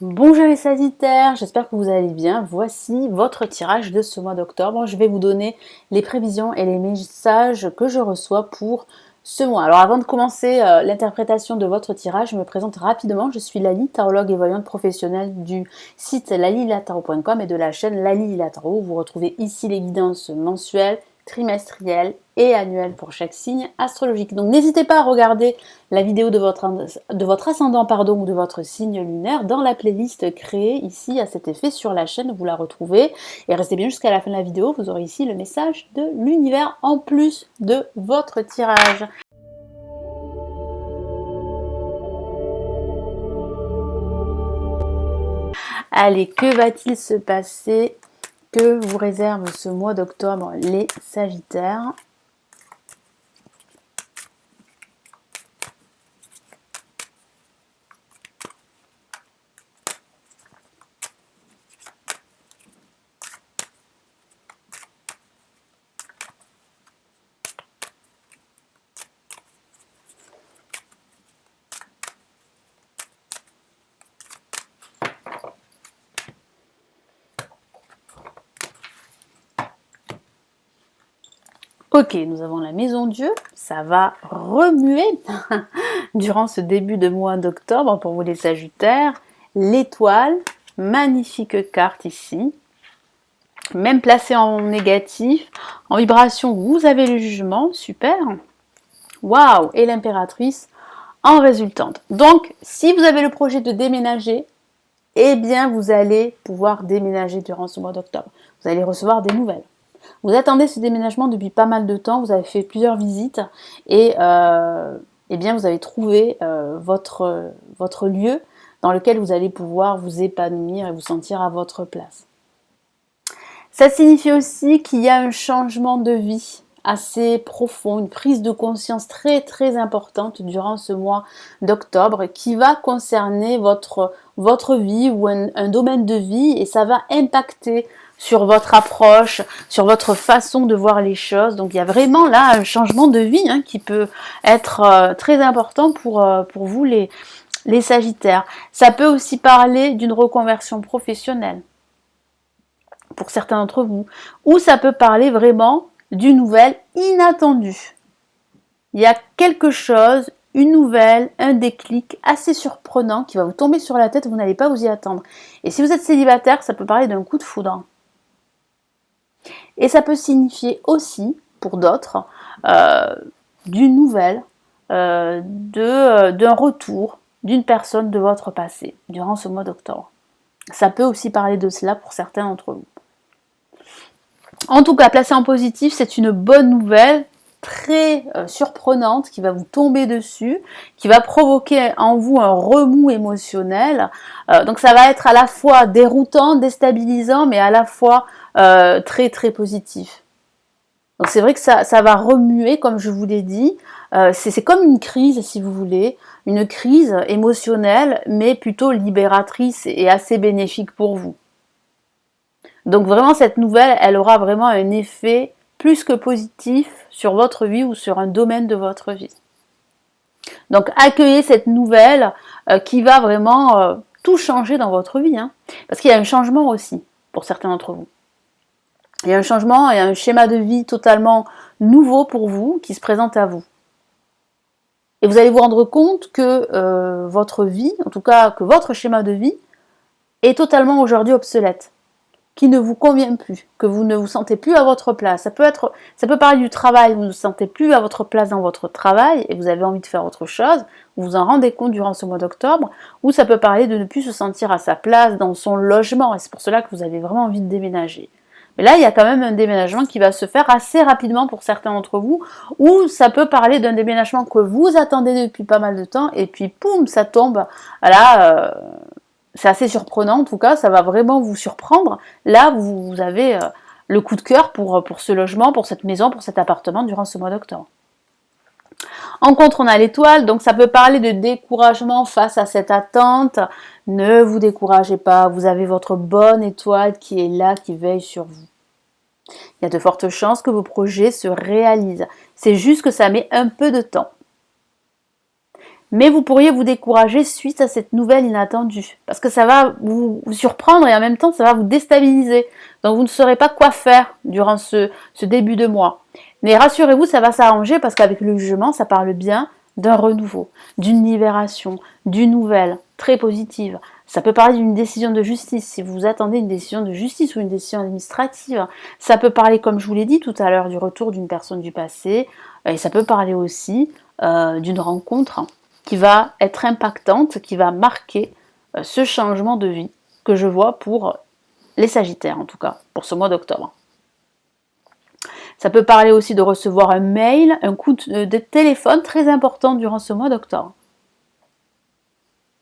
Bonjour les Sagittaires, j'espère que vous allez bien. Voici votre tirage de ce mois d'octobre. Je vais vous donner les prévisions et les messages que je reçois pour ce mois. Alors avant de commencer l'interprétation de votre tirage, je me présente rapidement. Je suis Lali, tarologue et voyante professionnelle du site lalilatarot.com et de la chaîne Lali La Tarot. Vous retrouvez ici les guidances mensuelles, trimestrielles et annuelles pour chaque signe astrologique. Donc n'hésitez pas à regarder la vidéo de votre ascendant ou de votre signe lunaire dans la playlist créée ici à cet effet sur la chaîne, vous la retrouvez. Et restez bien jusqu'à la fin de la vidéo, vous aurez ici le message de l'univers en plus de votre tirage. Allez, que va-t-il se passer? Que vous réserve ce mois d'octobre les Sagittaires? Ok, nous avons la maison Dieu, ça va remuer durant ce début de mois d'octobre pour vous les Sagittaires. L'étoile, magnifique carte ici, même placée en négatif, en vibration, vous avez le jugement, super. Waouh, et l'impératrice en résultante. Donc, si vous avez le projet de déménager, eh bien, vous allez pouvoir déménager durant ce mois d'octobre. Vous allez recevoir des nouvelles. Vous attendez ce déménagement depuis pas mal de temps, vous avez fait plusieurs visites et eh bien vous avez trouvé votre lieu dans lequel vous allez pouvoir vous épanouir et vous sentir à votre place. Ça signifie aussi qu'il y a un changement de vie assez profond, une prise de conscience très très importante durant ce mois d'octobre qui va concerner votre vie ou un domaine de vie et ça va impacter sur votre approche, sur votre façon de voir les choses. Donc il y a vraiment là un changement de vie qui peut être très important pour vous les Sagittaires. Ça peut aussi parler d'une reconversion professionnelle pour certains d'entre vous, ou ça peut parler vraiment d'une nouvelle inattendue. Il y a quelque chose, une nouvelle, un déclic assez surprenant qui va vous tomber sur la tête, vous n'allez pas vous y attendre. Et si vous êtes célibataire, ça peut parler d'un coup de foudre. Et ça peut signifier aussi, pour d'autres, d'une nouvelle, d'un retour d'une personne de votre passé durant ce mois d'octobre. Ça peut aussi parler de cela pour certains d'entre vous. En tout cas, placé en positif, c'est une bonne nouvelle, très surprenante, qui va vous tomber dessus, qui va provoquer en vous un remous émotionnel. Donc ça va être à la fois déroutant, déstabilisant, mais à la fois très très positif. Donc c'est vrai que ça va remuer, comme je vous l'ai dit. C'est comme une crise, si vous voulez, une crise émotionnelle, mais plutôt libératrice et assez bénéfique pour vous. Donc vraiment, cette nouvelle, elle aura vraiment un effet plus que positif sur votre vie ou sur un domaine de votre vie. Donc accueillez cette nouvelle qui va vraiment tout changer dans votre vie. Parce qu'il y a un changement aussi pour certains d'entre vous. Il y a un changement et un schéma de vie totalement nouveau pour vous qui se présente à vous. Et vous allez vous rendre compte que votre vie, en tout cas que votre schéma de vie, est totalement aujourd'hui obsolète, qui ne vous convient plus, que vous ne vous sentez plus à votre place. Ça peut parler du travail, vous ne vous sentez plus à votre place dans votre travail et vous avez envie de faire autre chose, vous vous en rendez compte durant ce mois d'octobre, ou ça peut parler de ne plus se sentir à sa place dans son logement et c'est pour cela que vous avez vraiment envie de déménager. Mais là, il y a quand même un déménagement qui va se faire assez rapidement pour certains d'entre vous, ou ça peut parler d'un déménagement que vous attendez depuis pas mal de temps, et puis poum, ça tombe. Là, c'est assez surprenant en tout cas, ça va vraiment vous surprendre. Là, vous avez le coup de cœur pour ce logement, pour cette maison, pour cet appartement durant ce mois d'octobre. En contre, on a l'étoile, donc ça peut parler de découragement face à cette attente. Ne vous découragez pas, vous avez votre bonne étoile qui est là, qui veille sur vous. Il y a de fortes chances que vos projets se réalisent. C'est juste que ça met un peu de temps. Mais vous pourriez vous décourager suite à cette nouvelle inattendue. Parce que ça va vous surprendre et en même temps, ça va vous déstabiliser. Donc vous ne saurez pas quoi faire durant ce début de mois. Mais rassurez-vous, ça va s'arranger parce qu'avec le jugement, ça parle bien d'un renouveau, d'une libération, d'une nouvelle très positive. Ça peut parler d'une décision de justice, si vous attendez une décision de justice ou une décision administrative. Ça peut parler, comme je vous l'ai dit tout à l'heure, du retour d'une personne du passé. Et ça peut parler aussi d'une rencontre qui va être impactante, qui va marquer ce changement de vie que je vois pour les Sagittaires, en tout cas, pour ce mois d'octobre. Ça peut parler aussi de recevoir un mail, un coup de téléphone très important durant ce mois d'octobre.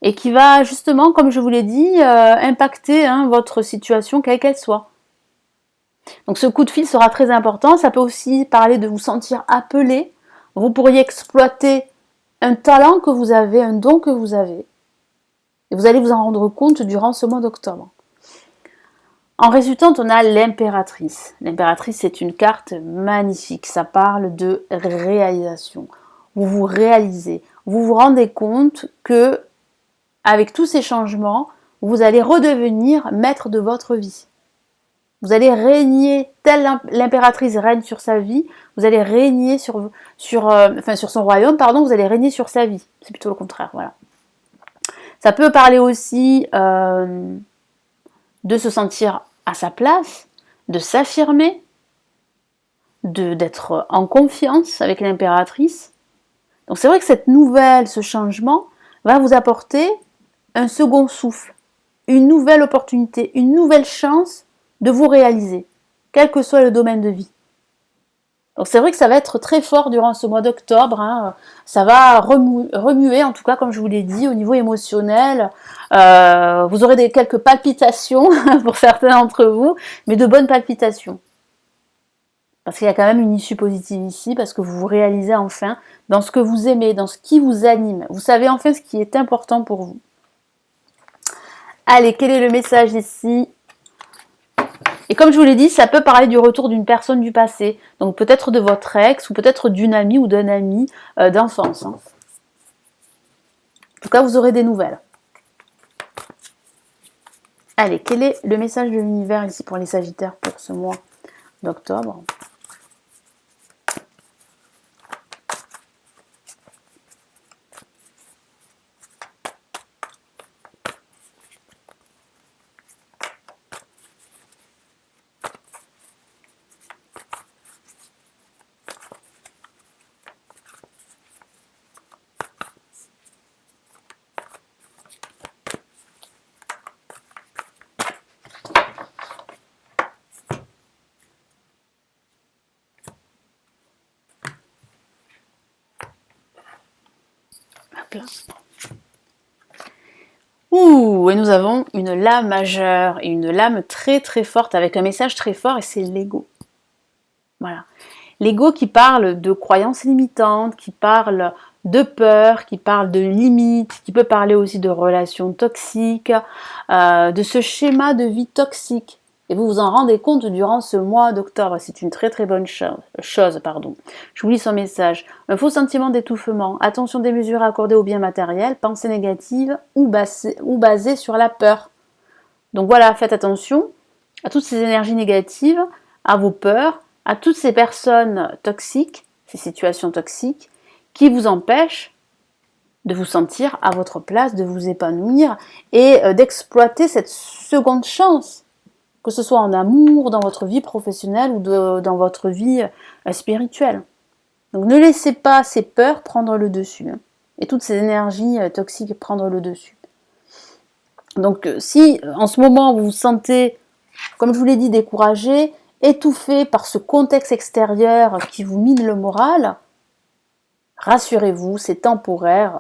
Et qui va justement, comme je vous l'ai dit, impacter votre situation, quelle qu'elle soit. Donc ce coup de fil sera très important. Ça peut aussi parler de vous sentir appelé. Vous pourriez exploiter un talent que vous avez, un don que vous avez. Et vous allez vous en rendre compte durant ce mois d'octobre. En résultante, on a l'impératrice. L'impératrice, c'est une carte magnifique. Ça parle de réalisation. Vous vous réalisez. Vous vous rendez compte que, avec tous ces changements, vous allez redevenir maître de votre vie. Vous allez régner, telle l'impératrice règne sur sa vie, vous allez régner sur son royaume, vous allez régner sur sa vie. C'est plutôt le contraire, voilà. Ça peut parler aussi de se sentir à sa place, de s'affirmer, d'être en confiance avec l'impératrice. Donc c'est vrai que cette nouvelle, ce changement, va vous apporter un second souffle, une nouvelle opportunité, une nouvelle chance de vous réaliser, quel que soit le domaine de vie. Donc c'est vrai que ça va être très fort durant ce mois d'octobre, ça va remuer, en tout cas comme je vous l'ai dit, au niveau émotionnel. Vous aurez quelques palpitations pour certains d'entre vous, mais de bonnes palpitations. Parce qu'il y a quand même une issue positive ici, parce que vous vous réalisez enfin dans ce que vous aimez, dans ce qui vous anime. Vous savez enfin ce qui est important pour vous. Allez, quel est le message ici ? Et comme je vous l'ai dit, ça peut parler du retour d'une personne du passé. Donc peut-être de votre ex, ou peut-être d'une amie ou d'un ami d'enfance. En tout cas, vous aurez des nouvelles. Allez, quel est le message de l'univers ici pour les Sagittaires pour ce mois d'octobre ? Ouh, et nous avons une lame majeure et une lame très très forte avec un message très fort et c'est l'ego. Voilà. L'ego qui parle de croyances limitantes, qui parle de peur, qui parle de limites, qui peut parler aussi de relations toxiques, de ce schéma de vie toxique. Et vous vous en rendez compte durant ce mois d'octobre. C'est une très très bonne chose. Je vous lis son message. Un faux sentiment d'étouffement. Attention démesurée accordée aux biens matériels, pensée négative ou basée sur la peur. Donc voilà, faites attention à toutes ces énergies négatives, à vos peurs, à toutes ces personnes toxiques, ces situations toxiques, qui vous empêchent de vous sentir à votre place, de vous épanouir et d'exploiter cette seconde chance. Que ce soit en amour, dans votre vie professionnelle ou dans votre vie spirituelle. Donc ne laissez pas ces peurs prendre le dessus. Et toutes ces énergies toxiques prendre le dessus. Donc si en ce moment vous vous sentez, comme je vous l'ai dit, découragé, étouffé par ce contexte extérieur qui vous mine le moral, rassurez-vous, c'est temporaire,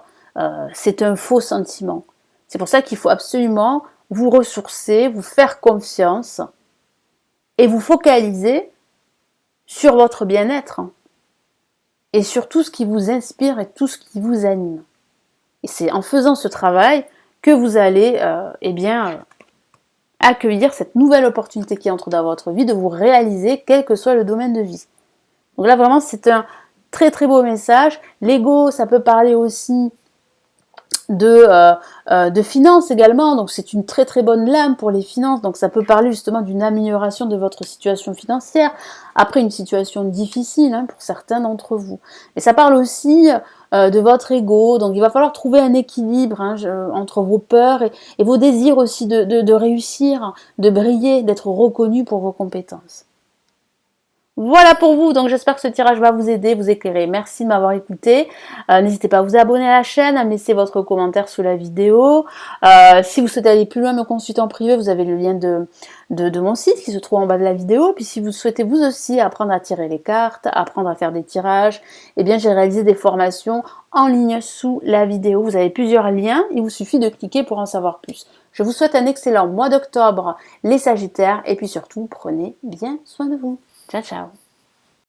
c'est un faux sentiment. C'est pour ça qu'il faut absolument vous ressourcer, vous faire confiance et vous focaliser sur votre bien-être et sur tout ce qui vous inspire et tout ce qui vous anime. Et c'est en faisant ce travail que vous allez accueillir cette nouvelle opportunité qui entre dans votre vie de vous réaliser quel que soit le domaine de vie. Donc là vraiment c'est un très très beau message. L'ego, ça peut parler aussi de finances également, donc c'est une très très bonne lame pour les finances, donc ça peut parler justement d'une amélioration de votre situation financière, après une situation difficile hein, pour certains d'entre vous. Et ça parle aussi de votre ego, donc il va falloir trouver un équilibre hein, entre vos peurs et vos désirs aussi de réussir, de briller, d'être reconnu pour vos compétences. Voilà pour vous, donc j'espère que ce tirage va vous aider, vous éclairer. Merci de m'avoir écouté. N'hésitez pas à vous abonner à la chaîne, à me laisser votre commentaire sous la vidéo. Si vous souhaitez aller plus loin, me consulter en privé, vous avez le lien de mon site qui se trouve en bas de la vidéo. Puis si vous souhaitez vous aussi apprendre à tirer les cartes, apprendre à faire des tirages, eh bien j'ai réalisé des formations en ligne sous la vidéo. Vous avez plusieurs liens, il vous suffit de cliquer pour en savoir plus. Je vous souhaite un excellent mois d'octobre, les Sagittaires, et puis surtout, prenez bien soin de vous. Ciao, ciao.